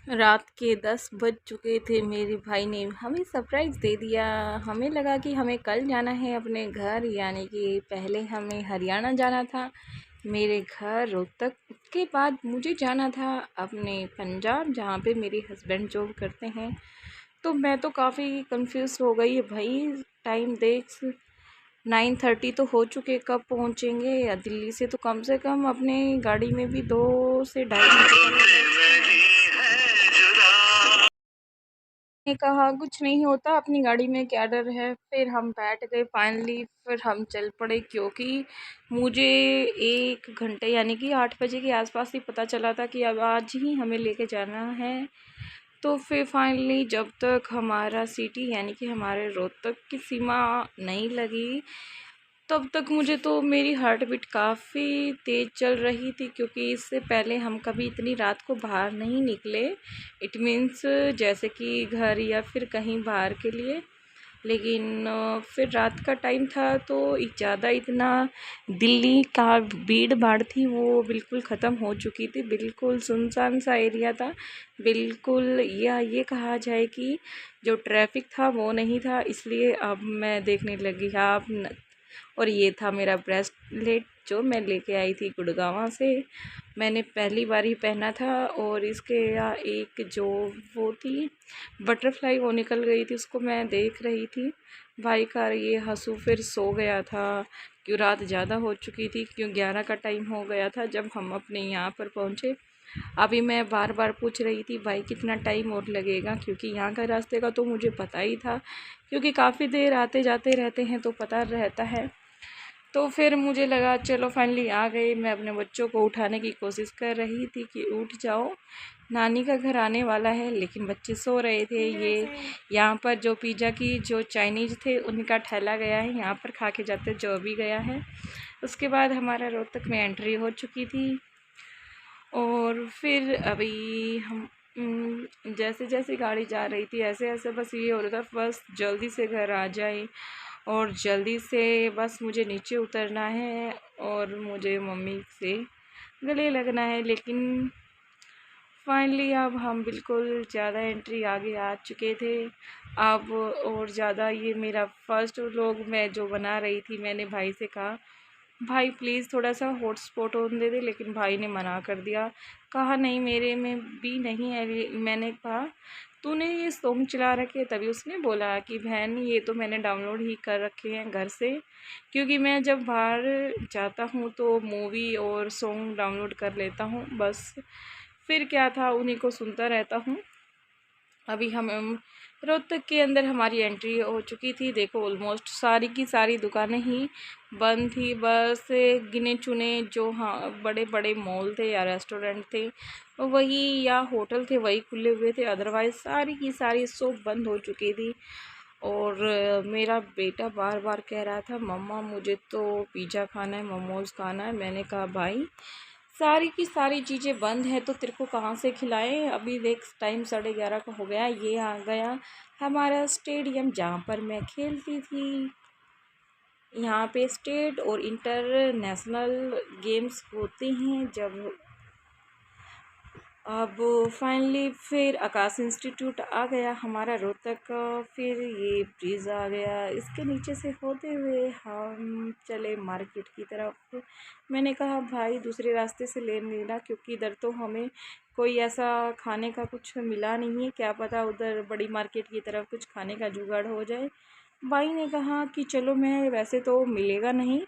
रात के 10 बज चुके थे। मेरे भाई ने हमें सरप्राइज़ दे दिया। हमें लगा कि हमें कल जाना है अपने घर, यानी कि पहले हमें हरियाणा जाना था मेरे घर रोहतक। उसके बाद मुझे जाना था अपने पंजाब, जहाँ पे मेरे हस्बैंड जॉब करते हैं। तो मैं तो काफ़ी कंफ्यूज हो गई भाई। टाइम देख, 9:30 तो हो चुके, कब पहुँचेंगे? या दिल्ली से तो कम से कम अपने गाड़ी में भी 2 से ढाई घंटे ने कहा कुछ नहीं होता, अपनी गाड़ी में क्या डर है। फिर हम बैठ गए फाइनली। फिर हम चल पड़े, क्योंकि मुझे 1 घंटे यानी कि 8 बजे के आसपास ही पता चला था कि अब आज ही हमें लेके जाना है। तो फिर फाइनली जब तक हमारा सिटी यानी कि हमारे रोहतक की सीमा नहीं लगी, तब तक मुझे तो मेरी हार्ट बीट काफ़ी तेज़ चल रही थी, क्योंकि इससे पहले हम कभी इतनी रात को बाहर नहीं निकले। इट मीन्स जैसे कि घर या फिर कहीं बाहर के लिए। लेकिन फिर रात का टाइम था तो ज़्यादा इतना दिल्ली का भीड़ भाड़ थी वो बिल्कुल ख़त्म हो चुकी थी। बिल्कुल सुनसान सा एरिया था। बिल्कुल, या ये कहा जाए कि जो ट्रैफिक था वो नहीं था। इसलिए अब मैं देखने लगी आप और ये था मेरा ब्रेसलेट जो मैं लेके आई थी गुड़गांव से। मैंने पहली बार ही पहना था, और इसके एक जो वो थी बटरफ्लाई वो निकल गई थी, उसको मैं देख रही थी। भाई का ये हंसू फिर सो गया था, क्यों रात ज़्यादा हो चुकी थी, क्यों 11 का टाइम हो गया था जब हम अपने यहाँ पर पहुँचे। अभी मैं बार बार पूछ रही थी भाई कितना टाइम और लगेगा, क्योंकि यहाँ का रास्ते का तो मुझे पता ही था, क्योंकि काफ़ी देर आते जाते रहते हैं तो पता रहता है। तो फिर मुझे लगा चलो फाइनली आ गए। मैं अपने बच्चों को उठाने की कोशिश कर रही थी कि उठ जाओ, नानी का घर आने वाला है, लेकिन बच्चे सो रहे थे। ये यहाँ पर जो पिज़्ज़ा की जो चाइनीज़ थे उनका ठेला गया है, यहाँ पर खा के जाते जो भी गया है। उसके बाद हमारा रोहतक में एंट्री हो चुकी थी। और फिर अभी हम जैसे जैसे गाड़ी जा रही थी ऐसे ऐसे बस ये हो रहा था बस जल्दी से घर आ जाए, और जल्दी से बस मुझे नीचे उतरना है और मुझे मम्मी से गले लगना है। लेकिन फाइनली अब हम बिल्कुल ज़्यादा एंट्री आगे आ चुके थे। अब और ज़्यादा ये मेरा फर्स्ट व्लॉग मैं जो बना रही थी, मैंने भाई से कहा भाई प्लीज़ थोड़ा सा हॉटस्पॉट ऑन दे दे, लेकिन भाई ने मना कर दिया। कहा नहीं मेरे में भी नहीं है। मैंने कहा तूने ये सॉन्ग चला रखे? तभी उसने बोला कि बहन ये तो मैंने डाउनलोड ही कर रखे हैं घर से, क्योंकि मैं जब बाहर जाता हूँ तो मूवी और सॉन्ग डाउनलोड कर लेता हूँ बस। फिर क्या था, उन्हीं को सुनता रहता हूँ। अभी हम रोहतक के अंदर हमारी एंट्री हो चुकी थी। देखो ऑलमोस्ट सारी की सारी दुकानें ही बंद थी, बस गिने चुने जो हाँ बड़े बड़े मॉल थे या रेस्टोरेंट थे वही या होटल थे वही खुले हुए थे, अदरवाइज़ सारी की सारी शॉप बंद हो चुकी थी। और मेरा बेटा बार बार कह रहा था मम्मा मुझे तो पिज़्ज़ा खाना है, मोमोज़ खाना है। मैंने कहा भाई सारी की सारी चीज़ें बंद है तो तेरे को कहाँ से खिलाएं। अभी देख टाइम 11:30 का हो गया। ये आ गया हमारा स्टेडियम जहाँ पर मैं खेलती थी। यहाँ पे स्टेट और इंटरनेशनल गेम्स होते हैं जब। अब फाइनली फिर आकाश इंस्टीट्यूट आ गया हमारा रोहतक का। फिर ये ब्रिज आ गया, इसके नीचे से होते हुए हम चले मार्केट की तरफ। मैंने कहा भाई दूसरे रास्ते से ले लेना, क्योंकि इधर तो हमें कोई ऐसा खाने का कुछ मिला नहीं है, क्या पता उधर बड़ी मार्केट की तरफ कुछ खाने का जुगाड़ हो जाए। भाई ने कहा कि चलो मैं वैसे तो मिलेगा नहीं,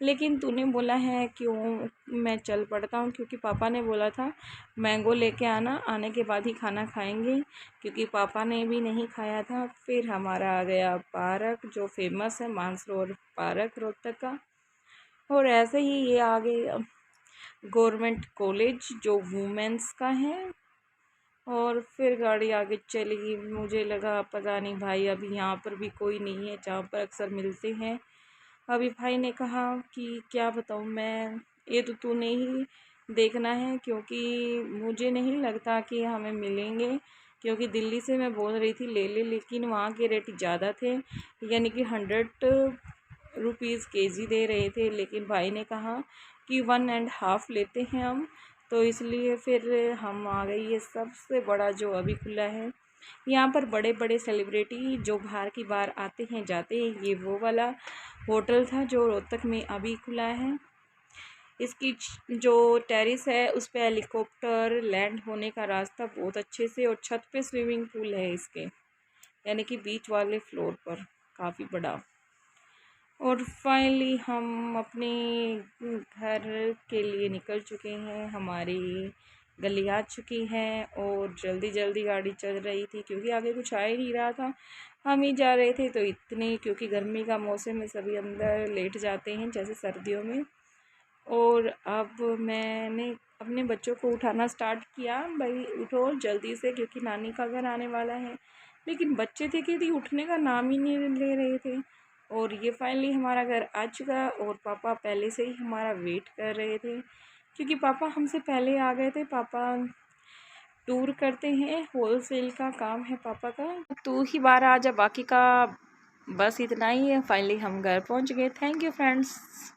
लेकिन तूने बोला है क्यों मैं चल पड़ता हूँ, क्योंकि पापा ने बोला था मैंगो लेके आना, आने के बाद ही खाना खाएंगे, क्योंकि पापा ने भी नहीं खाया था। फिर हमारा आ गया पार्क जो फेमस है मानसरोवर पार्क रोहतक का। और ऐसे ही ये आ गए गवर्नमेंट कॉलेज जो वुमेंस का है। और फिर गाड़ी आगे चली गई। मुझे लगा पता नहीं भाई अभी यहाँ पर भी कोई नहीं है जहाँ पर अक्सर मिलते हैं। अभी भाई ने कहा कि क्या बताऊँ मैं, ये तो तूने ही देखना है, क्योंकि मुझे नहीं लगता कि हमें मिलेंगे, क्योंकि दिल्ली से मैं बोल रही थी ले ले, लेकिन वहाँ के रेट ज़्यादा थे, यानी कि 100 रुपीज़ केजी दे रहे थे। लेकिन भाई ने कहा कि 1.5 लेते हैं हम, तो इसलिए फिर हम आ गए। ये सबसे बड़ा जो अभी खुला है, यहाँ पर बड़े बड़े सेलिब्रिटी जो बाहर की बार आते हैं जाते हैं, ये वो वाला होटल था जो रोहतक में अभी खुला है। इसकी जो टेरिस है उस पे हेलीकॉप्टर लैंड होने का रास्ता बहुत अच्छे से, और छत पे स्विमिंग पूल है इसके, यानी कि बीच वाले फ्लोर पर, काफ़ी बड़ा। और फाइनली हम अपने घर के लिए निकल चुके हैं। हमारी गली आ चुकी है और जल्दी जल्दी गाड़ी चल रही थी क्योंकि आगे कुछ आ ही नहीं रहा था, हम ही जा रहे थे। तो इतने, क्योंकि गर्मी का मौसम में सभी अंदर लेट जाते हैं जैसे सर्दियों में। और अब मैंने अपने बच्चों को उठाना स्टार्ट किया, भाई उठो जल्दी से क्योंकि नानी का घर आने वाला है। लेकिन बच्चे थे कि उठने का नाम ही नहीं ले रहे थे। और ये फाइनली हमारा घर आ चुका, और पापा पहले से ही हमारा वेट कर रहे थे क्योंकि पापा हमसे पहले आ गए थे। पापा टूर करते हैं, होलसेल का काम है पापा का। तू ही बाहर आ जा, बाकी का बस इतना ही है। फाइनली हम घर पहुंच गए। Thank you friends.